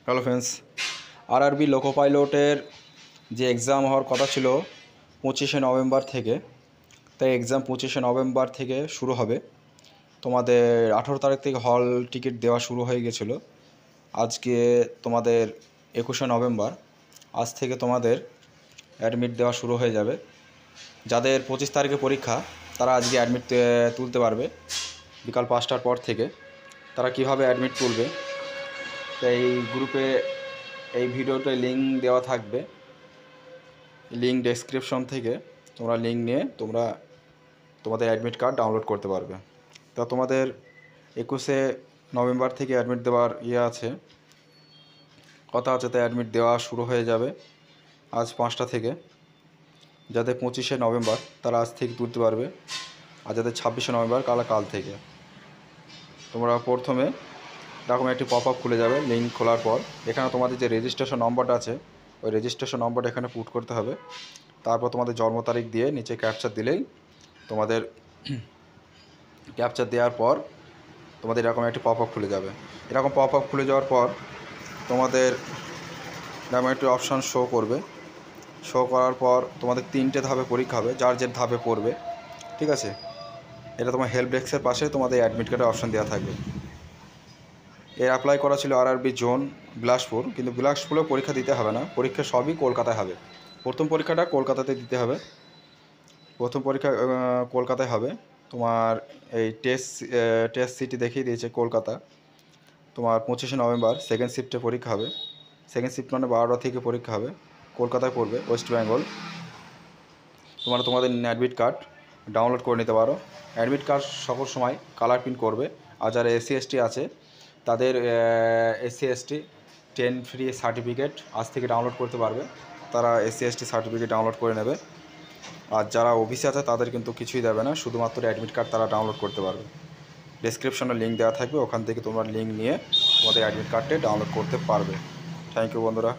Hello friends, RRB লোকো পাইলটের যে exam হওয়ার কথা ছিল 25শে নভেম্বর থেকে, তাই এক্সাম 25শে নভেম্বর থেকে শুরু হবে। তোমাদের 18 তারিখ থেকে হল টিকিট দেওয়া শুরু হয়ে গেছিলো। আজকে তোমাদের 21শে নভেম্বর, আজ থেকে তোমাদের অ্যাডমিট দেওয়া শুরু হয়ে যাবে। যাদের 25 তারিখে পরীক্ষা তারা আজকে অ্যাডমিট তুলতে পারবে বিকাল 5টার পর থেকে। তারা কিভাবে অ্যাডমিট তুলবে, তাই গ্রুপে এই ভিডিওতে লিঙ্ক দেওয়া থাকবে, লিঙ্ক ডেসক্রিপশন থেকে তোমরা লিঙ্ক নিয়ে তোমাদের অ্যাডমিট কার্ড ডাউনলোড করতে পারবে। তা তোমাদের 21শে নভেম্বর থেকে অ্যাডমিট দেওয়ার আছে, কথা আছে, তাই অ্যাডমিট দেওয়া শুরু হয়ে যাবে আজ 5টা থেকে। যাদের 25শে নভেম্বর তারা আজ থেকে তুলতে পারবে, আর যাদের 26শে নভেম্বর কাল থেকে। তোমরা প্রথমে এরকম একটি পপ আপ খুলে যাবে। লিঙ্ক খোলার পর এখানে তোমাদের যে রেজিস্ট্রেশন নম্বরটা আছে, ওই রেজিস্ট্রেশন নম্বরটা এখানে পুট করতে হবে। তারপর তোমাদের জন্ম তারিখ দিয়ে নিচে ক্যাপচার দিলেই তোমাদের ক্যাপচার দেওয়ার পর তোমাদের এরকম একটি পপ আপ খুলে যাবে। এরকম পপ আপ খুলে যাওয়ার পর তোমাদের এরকম একটি অপশান শো করবে। শো করার পর তোমাদের 3টে ধাপে পরীক্ষা হবে, যার যে ধাপে পড়বে, ঠিক আছে। এটা তোমার হেল্প ডেস্কের পাশে তোমাদের অ্যাডমিট কার্ডের অপশান দেওয়া থাকবে। এর অ্যাপ্লাই করা ছিল আরআরবি জোন বিলাসপুর, কিন্তু বিলাসপুরেও পরীক্ষা দিতে হবে না, পরীক্ষা সবই কলকাতায় হবে। প্রথম পরীক্ষাটা কলকাতাতে দিতে হবে, প্রথম পরীক্ষা কলকাতায় হবে। তোমার এই টেস্ট সিটি দেখিয়ে দিয়েছে কলকাতা। তোমার 25শে নভেম্বর সেকেন্ড শিফটে পরীক্ষা হবে। সেকেন্ড শিফট মানে 12টা থেকে পরীক্ষা হবে, কলকাতায় পড়বে, ওয়েস্ট বেঙ্গল। তোমাদের অ্যাডমিট কার্ড ডাউনলোড করে নিতে পারো। অ্যাডমিট কার্ড সকল সময় কালার প্রিন্ট করবে। আর যারা এসসি এসটি আছে তাদের এসসি এসটি 10 ফ্রি সার্টিফিকেট আজ থেকে ডাউনলোড করতে পারবে, তারা এসসি এসটি সার্টিফিকেট ডাউনলোড করে নেবে। আর যারা ওবিসি আছে তাদের কিন্তু কিছুই দেবে না, শুধুমাত্র অ্যাডমিট কার্ড তারা ডাউনলোড করতে পারবে। ডেসক্রিপশনে লিঙ্ক দেওয়া থাকবে, ওখান থেকে তোমরা লিঙ্ক নিয়ে তোমাদের অ্যাডমিট কার্ডটি ডাউনলোড করতে পারবে। থ্যাংক ইউ বন্ধুরা।